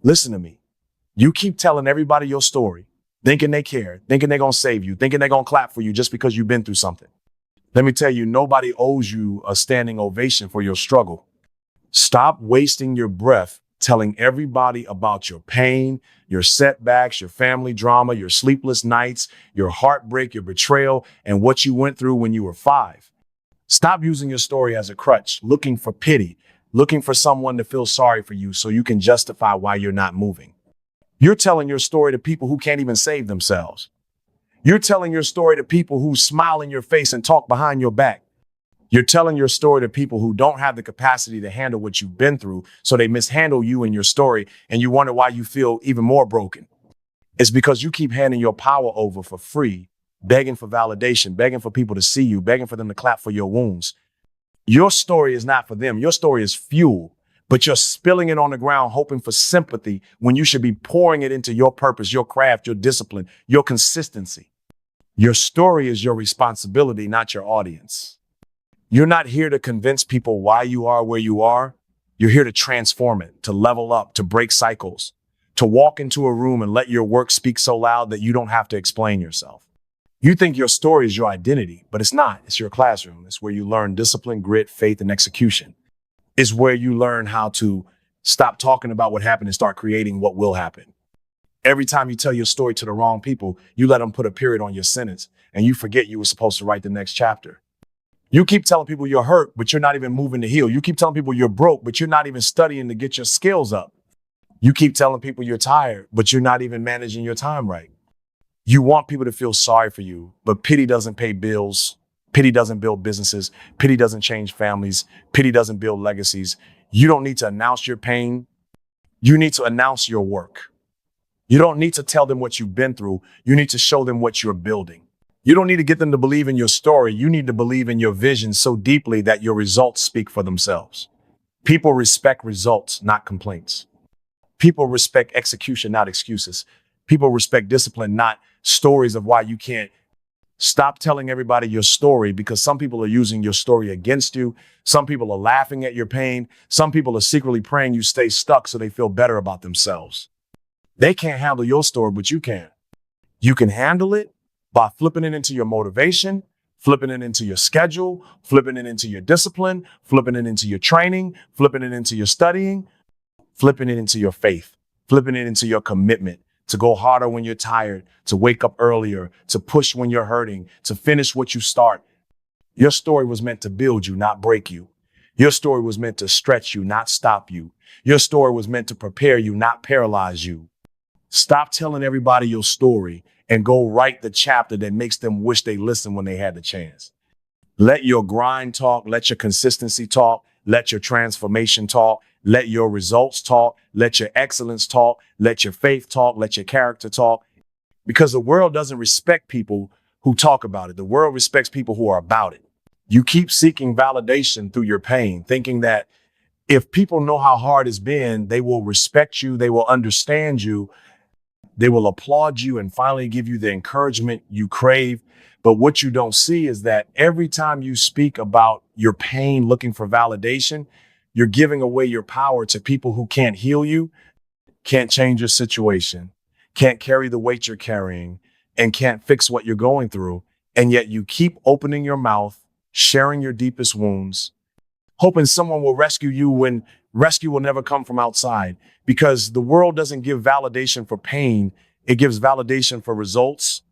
Listen to me. You keep telling everybody your story, thinking they care, thinking they're going to save you, thinking they're going to clap for you just because you've been through something. Let me tell you, nobody owes you a standing ovation for your struggle. Stop wasting your breath telling everybody about your pain, your setbacks, your family drama, your sleepless nights, your heartbreak, your betrayal, and what you went through when you were 5. Stop using your story as a crutch, looking for pity, looking for someone to feel sorry for you so you can justify why you're not moving. You're telling your story to people who can't even save themselves. You're telling your story to people who smile in your face and talk behind your back. You're telling your story to people who don't have the capacity to handle what you've been through, so they mishandle you and your story, and you wonder why you feel even more broken. It's because you keep handing your power over for free, begging for validation, begging for people to see you, begging for them to clap for your wounds. Your story is not for them. Your story is fuel, but you're spilling it on the ground, hoping for sympathy when you should be pouring it into your purpose, your craft, your discipline, your consistency. Your story is your responsibility, not your audience. You're not here to convince people why you are where you are. You're here to transform it, to level up, to break cycles, to walk into a room and let your work speak so loud that you don't have to explain yourself. You think your story is your identity, but it's not. It's your classroom. It's where you learn discipline, grit, faith, and execution. It's where you learn how to stop talking about what happened and start creating what will happen. Every time you tell your story to the wrong people, you let them put a period on your sentence, and you forget you were supposed to write the next chapter. You keep telling people you're hurt, but you're not even moving to heal. You keep telling people you're broke, but you're not even studying to get your skills up. You keep telling people you're tired, but you're not even managing your time right. You want people to feel sorry for you, but pity doesn't pay bills. Pity doesn't build businesses. Pity doesn't change families. Pity doesn't build legacies. You don't need to announce your pain. You need to announce your work. You don't need to tell them what you've been through. You need to show them what you're building. You don't need to get them to believe in your story. You need to believe in your vision so deeply that your results speak for themselves. People respect results, not complaints. People respect execution, not excuses. People respect discipline, not stories of why you can't. Stop telling everybody your story, because some people are using your story against you. Some people are laughing at your pain. Some people are secretly praying you stay stuck so they feel better about themselves. They can't handle your story, but you can. You can handle it by flipping it into your motivation, flipping it into your schedule, flipping it into your discipline, flipping it into your training, flipping it into your studying, flipping it into your faith, flipping it into your commitment to go harder when you're tired, to wake up earlier, to push when you're hurting, to finish what you start. Your story was meant to build you, not break you. Your story was meant to stretch you, not stop you. Your story was meant to prepare you, not paralyze you. Stop telling everybody your story and go write the chapter that makes them wish they listened when they had the chance. Let your grind talk, let your consistency talk, let your transformation talk, let your results talk, let your excellence talk, let your faith talk, let your character talk. Because the world doesn't respect people who talk about it. The world respects people who are about it. You keep seeking validation through your pain, thinking that if people know how hard it's been, they will respect you, they will understand you, they will applaud you and finally give you the encouragement you crave. But what you don't see is that every time you speak about your pain looking for validation, you're giving away your power to people who can't heal you, can't change your situation, can't carry the weight you're carrying, and can't fix what you're going through. And yet you keep opening your mouth, sharing your deepest wounds, hoping someone will rescue you when rescue will never come from outside, because the world doesn't give validation for pain. It gives validation for results,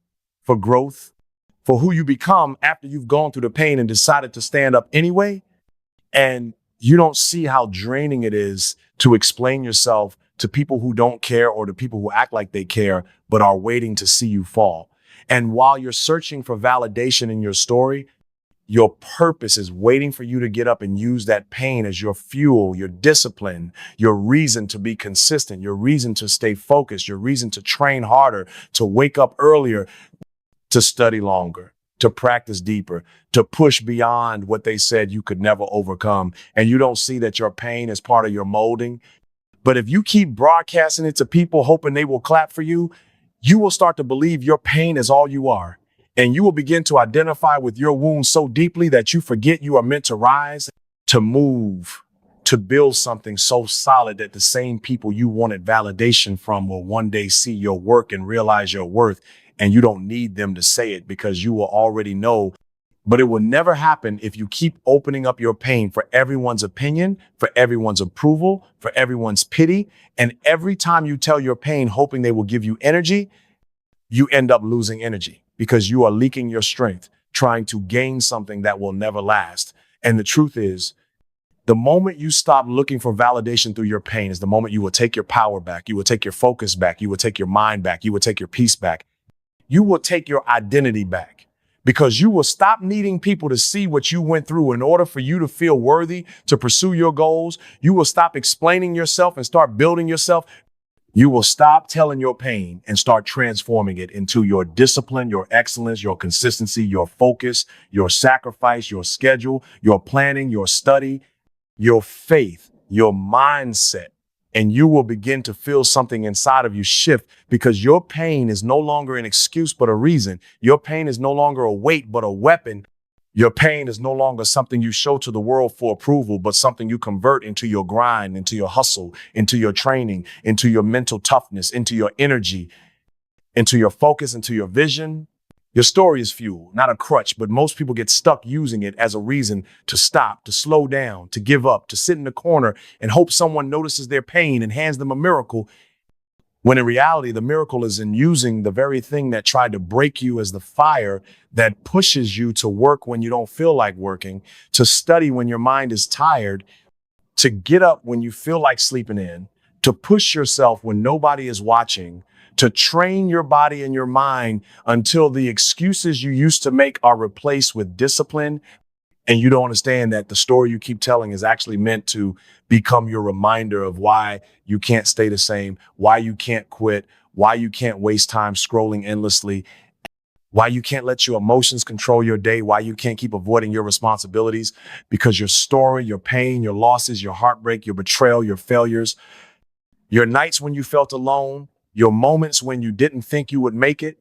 for growth, for who you become after you've gone through the pain and decided to stand up anyway. And you don't see how draining it is to explain yourself to people who don't care or to people who act like they care, but are waiting to see you fall. And while you're searching for validation in your story, your purpose is waiting for you to get up and use that pain as your fuel, your discipline, your reason to be consistent, your reason to stay focused, your reason to train harder, to wake up earlier, to study longer, to practice deeper, to push beyond what they said you could never overcome. And you don't see that your pain is part of your molding. But if you keep broadcasting it to people hoping they will clap for you, you will start to believe your pain is all you are. And you will begin to identify with your wounds so deeply that you forget you are meant to rise, to move, to build something so solid that the same people you wanted validation from will one day see your work and realize your worth. And you don't need them to say it because you will already know. But it will never happen if you keep opening up your pain for everyone's opinion, for everyone's approval, for everyone's pity. And every time you tell your pain, hoping they will give you energy, you end up losing energy because you are leaking your strength, trying to gain something that will never last. And the truth is, the moment you stop looking for validation through your pain is the moment you will take your power back. You will take your focus back. You will take your mind back. You will take your peace back. You will take your identity back because you will stop needing people to see what you went through in order for you to feel worthy to pursue your goals. You will stop explaining yourself and start building yourself. You will stop telling your pain and start transforming it into your discipline, your excellence, your consistency, your focus, your sacrifice, your schedule, your planning, your study, your faith, your mindset. And you will begin to feel something inside of you shift because your pain is no longer an excuse, but a reason. Your pain is no longer a weight, but a weapon. Your pain is no longer something you show to the world for approval, but something you convert into your grind, into your hustle, into your training, into your mental toughness, into your energy, into your focus, into your vision. Your story is fuel, not a crutch, but most people get stuck using it as a reason to stop, to slow down, to give up, to sit in the corner and hope someone notices their pain and hands them a miracle. When in reality, the miracle is in using the very thing that tried to break you as the fire that pushes you to work when you don't feel like working, to study when your mind is tired, to get up when you feel like sleeping in, to push yourself when nobody is watching, to train your body and your mind until the excuses you used to make are replaced with discipline. And you don't understand that the story you keep telling is actually meant to become your reminder of why you can't stay the same, why you can't quit, why you can't waste time scrolling endlessly, why you can't let your emotions control your day, why you can't keep avoiding your responsibilities, because your story, your pain, your losses, your heartbreak, your betrayal, your failures, your nights when you felt alone, your moments when you didn't think you would make it,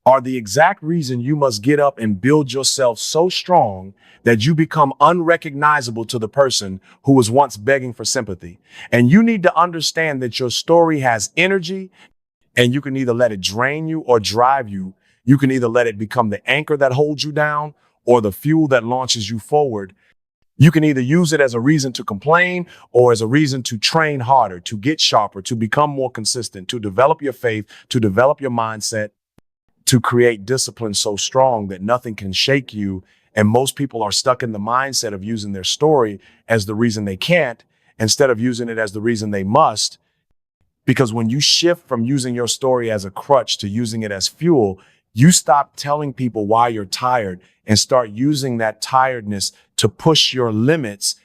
are the exact reason you must get up and build yourself so strong that you become unrecognizable to the person who was once begging for sympathy. And you need to understand that your story has energy, and you can either let it drain you or drive you. You can either let it become the anchor that holds you down or the fuel that launches you forward. You can either use it as a reason to complain or as a reason to train harder, to get sharper, to become more consistent, to develop your faith, to develop your mindset, to create discipline so strong that nothing can shake you. And most people are stuck in the mindset of using their story as the reason they can't, instead of using it as the reason they must. Because when you shift from using your story as a crutch to using it as fuel, you stop telling people why you're tired and start using that tiredness to push your limits.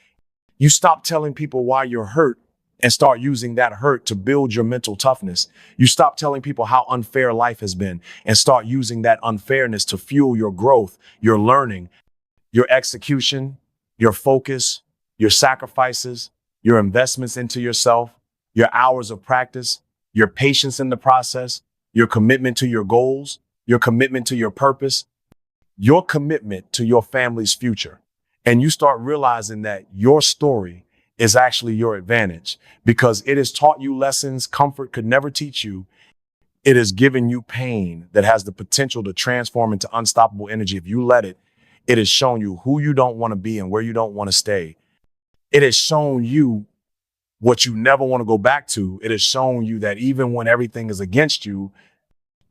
You stop telling people why you're hurt and start using that hurt to build your mental toughness. You stop telling people how unfair life has been and start using that unfairness to fuel your growth, your learning, your execution, your focus, your sacrifices, your investments into yourself, your hours of practice, your patience in the process, your commitment to your goals, your commitment to your purpose, your commitment to your family's future. And you start realizing that your story is actually your advantage because it has taught you lessons comfort could never teach you. It has given you pain that has the potential to transform into unstoppable energy if you let it. It has shown you who you don't want to be and where you don't want to stay. It has shown you what you never want to go back to. It has shown you that even when everything is against you,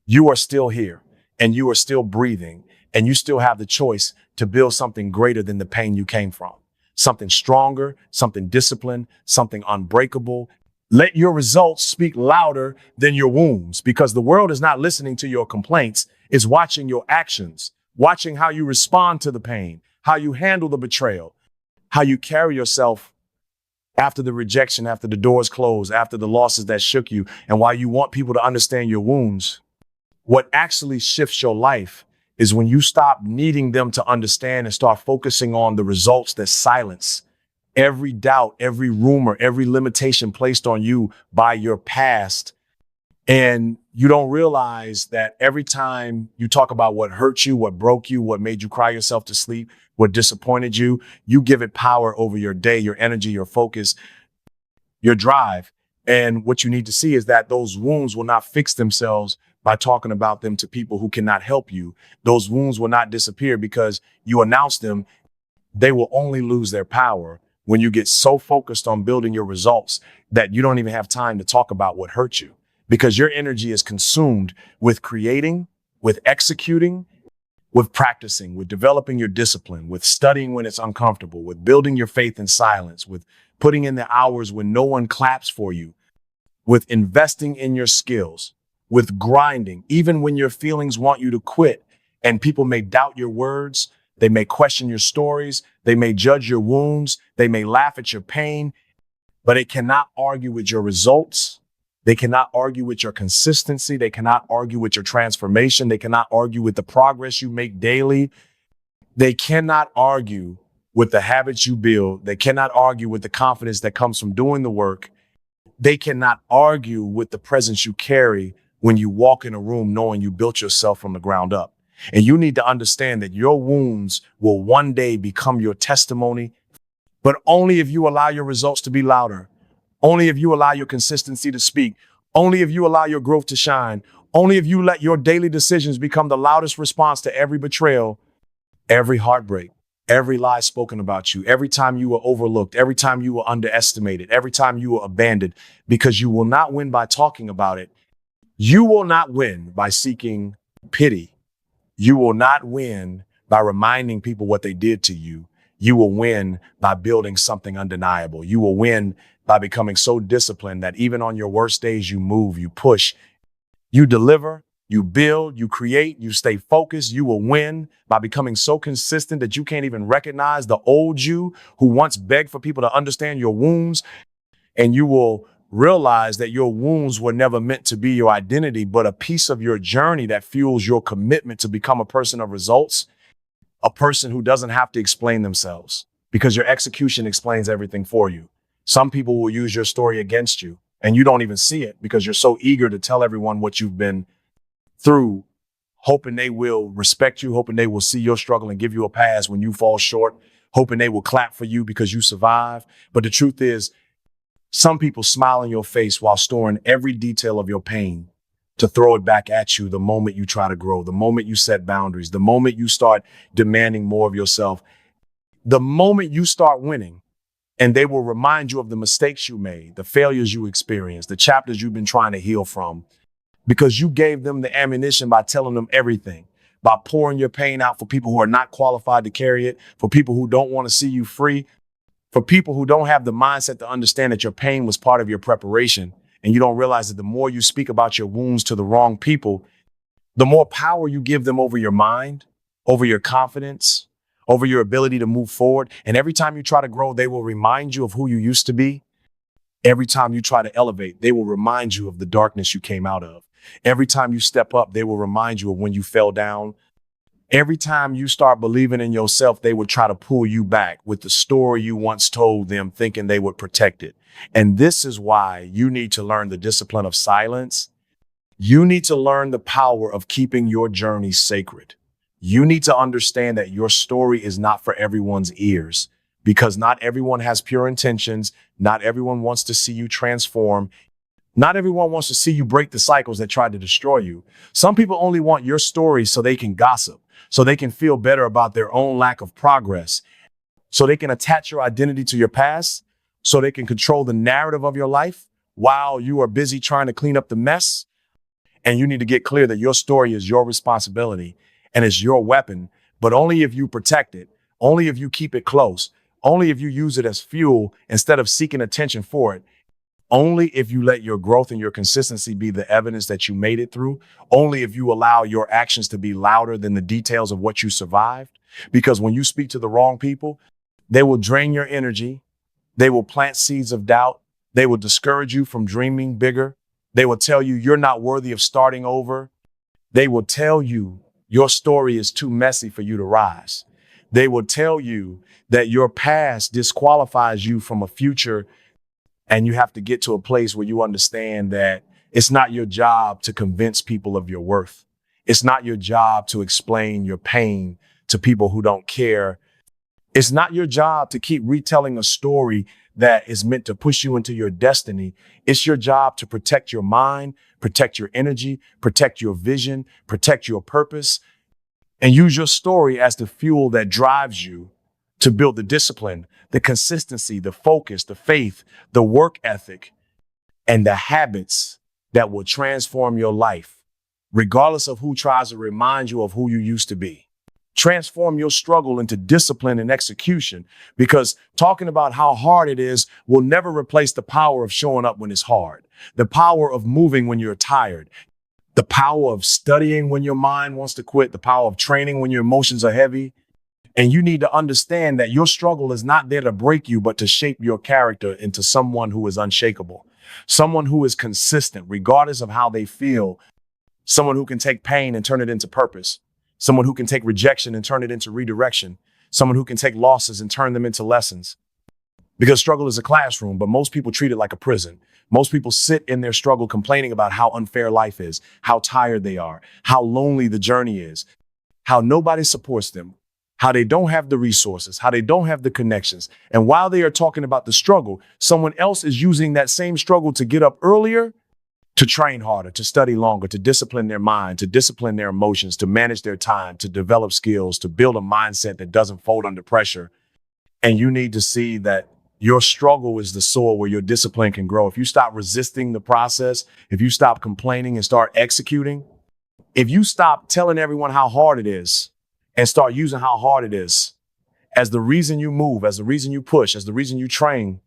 you are still here and you are still breathing and you still have the choice to build something greater than the pain you came from. Something stronger, something disciplined, something unbreakable. Let your results speak louder than your wounds because the world is not listening to your complaints. It's watching your actions, watching how you respond to the pain, how you handle the betrayal, how you carry yourself after the rejection, after the doors closed, after the losses that shook you, and why you want people to understand your wounds. What actually shifts your life is when you stop needing them to understand and start focusing on the results that silence every doubt, every rumor, every limitation placed on you by your past. And you don't realize that every time you talk about what hurt you, what broke you, what made you cry yourself to sleep, what disappointed you, you give it power over your day, your energy, your focus, your drive. And what you need to see is that those wounds will not fix themselves by talking about them to people who cannot help you. Those wounds will not disappear because you announce them. They will only lose their power when you get so focused on building your results that you don't even have time to talk about what hurt you, because your energy is consumed with creating, with executing, with practicing, with developing your discipline, with studying when it's uncomfortable, with building your faith in silence, with putting in the hours when no one claps for you, with investing in your skills, with grinding, even when your feelings want you to quit and people may doubt your words. They may question your stories. They may judge your wounds. They may laugh at your pain, but it cannot argue with your results. They cannot argue with your consistency. They cannot argue with your transformation. They cannot argue with the progress you make daily. They cannot argue with the habits you build. They cannot argue with the confidence that comes from doing the work. They cannot argue with the presence you carry when you walk in a room knowing you built yourself from the ground up. And you need to understand that your wounds will one day become your testimony, but only if you allow your results to be louder. Only if you allow your consistency to speak. Only if you allow your growth to shine. Only if you let your daily decisions become the loudest response to every betrayal, every heartbreak, every lie spoken about you, every time you were overlooked, every time you were underestimated, every time you were abandoned, because you will not win by talking about it. You will not win by seeking pity. You will not win by reminding people what they did to you. You will win by building something undeniable. You will win by becoming so disciplined that even on your worst days, you move, you push, you deliver, you build, you create, you stay focused. You will win by becoming so consistent that you can't even recognize the old you who once begged for people to understand your wounds. And you will realize that your wounds were never meant to be your identity, but a piece of your journey that fuels your commitment to become a person of results, a person who doesn't have to explain themselves, because your execution explains everything for you. Some people will use your story against you and you don't even see it because you're so eager to tell everyone what you've been through, hoping they will respect you, hoping they will see your struggle and give you a pass when you fall short, hoping they will clap for you because you survive. But the truth is, some people smile in your face while storing every detail of your pain to throw it back at you the moment you try to grow, the moment you set boundaries, the moment you start demanding more of yourself, the moment you start winning. And they will remind you of the mistakes you made, the failures you experienced, the chapters you've been trying to heal from, because you gave them the ammunition by telling them everything, by pouring your pain out for people who are not qualified to carry it, for people who don't want to see you free, for people who don't have the mindset to understand that your pain was part of your preparation. And you don't realize that the more you speak about your wounds to the wrong people, the more power you give them over your mind, over your confidence, over your ability to move forward. And every time you try to grow, they will remind you of who you used to be. Every time you try to elevate, they will remind you of the darkness you came out of. Every time you step up, they will remind you of when you fell down. Every time you start believing in yourself, they would try to pull you back with the story you once told them, thinking they would protect it. And this is why you need to learn the discipline of silence. You need to learn the power of keeping your journey sacred. You need to understand that your story is not for everyone's ears, because not everyone has pure intentions. Not everyone wants to see you transform. Not everyone wants to see you break the cycles that tried to destroy you. Some people only want your story so they can gossip, so they can feel better about their own lack of progress, so they can attach your identity to your past, so they can control the narrative of your life while you are busy trying to clean up the mess. And you need to get clear that your story is your responsibility and it's your weapon, but only if you protect it, only if you keep it close, only if you use it as fuel instead of seeking attention for it. Only if you let your growth and your consistency be the evidence that you made it through. Only if you allow your actions to be louder than the details of what you survived. Because when you speak to the wrong people, they will drain your energy. They will plant seeds of doubt. They will discourage you from dreaming bigger. They will tell you you're not worthy of starting over. They will tell you your story is too messy for you to rise. They will tell you that your past disqualifies you from a future. And you have to get to a place where you understand that It's not your job to convince people of your worth. It's not your job to explain your pain to people who don't care. It's not your job to keep retelling a story that is meant to push you into your destiny. It's your job to protect your mind, protect your energy, protect your vision, protect your purpose, and use your story as the fuel that drives you to build the discipline, the consistency, the focus, the faith, the work ethic, and the habits that will transform your life, regardless of who tries to remind you of who you used to be. Transform your struggle into discipline and execution, because talking about how hard it is will never replace the power of showing up when it's hard, the power of moving when you're tired, the power of studying when your mind wants to quit, the power of training when your emotions are heavy. And you need to understand that your struggle is not there to break you, but to shape your character into someone who is unshakable, someone who is consistent, regardless of how they feel, someone who can take pain and turn it into purpose, someone who can take rejection and turn it into redirection, someone who can take losses and turn them into lessons. Because struggle is a classroom, but most people treat it like a prison. Most people sit in their struggle complaining about how unfair life is, how tired they are, how lonely the journey is, how nobody supports them, how they don't have the resources, how they don't have the connections. And while they are talking about the struggle, someone else is using that same struggle to get up earlier, to train harder, to study longer, to discipline their mind, to discipline their emotions, to manage their time, to develop skills, to build a mindset that doesn't fold under pressure. And you need to see that your struggle is the soil where your discipline can grow. If you stop resisting the process, if you stop complaining and start executing, if you stop telling everyone how hard it is and start using how hard it is as the reason you move, as the reason you push, as the reason you train,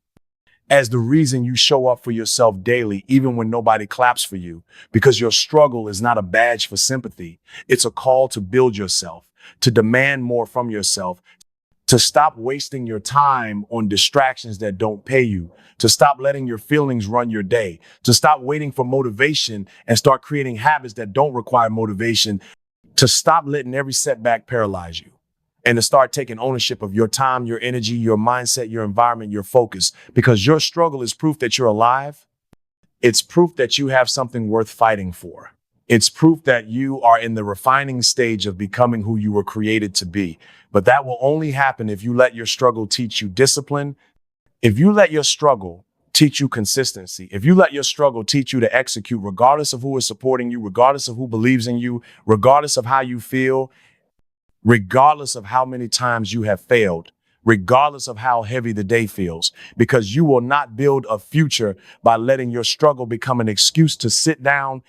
as the reason you show up for yourself daily, even when nobody claps for you, because your struggle is not a badge for sympathy. It's a call to build yourself, to demand more from yourself, to stop wasting your time on distractions that don't pay you, to stop letting your feelings run your day, to stop waiting for motivation and start creating habits that don't require motivation, to stop letting every setback paralyze you, and to start taking ownership of your time, your energy, your mindset, your environment, your focus, because your struggle is proof that you're alive. It's proof that you have something worth fighting for. It's proof that you are in the refining stage of becoming who you were created to be. But that will only happen if you let your struggle teach you discipline, if you let your struggle teach you consistency, if you let your struggle teach you to execute regardless of who is supporting you, regardless of who believes in you, regardless of how you feel, regardless of how many times you have failed, regardless of how heavy the day feels, because you will not build a future by letting your struggle become an excuse to sit down.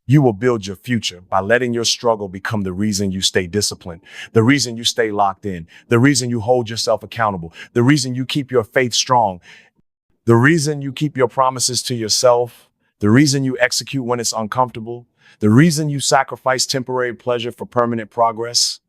You will build your future by letting your struggle become the reason you stay disciplined, the reason you stay locked in, the reason you hold yourself accountable, the reason you keep your faith strong, the reason you keep your promises to yourself, the reason you execute when it's uncomfortable, the reason you sacrifice temporary pleasure for permanent progress.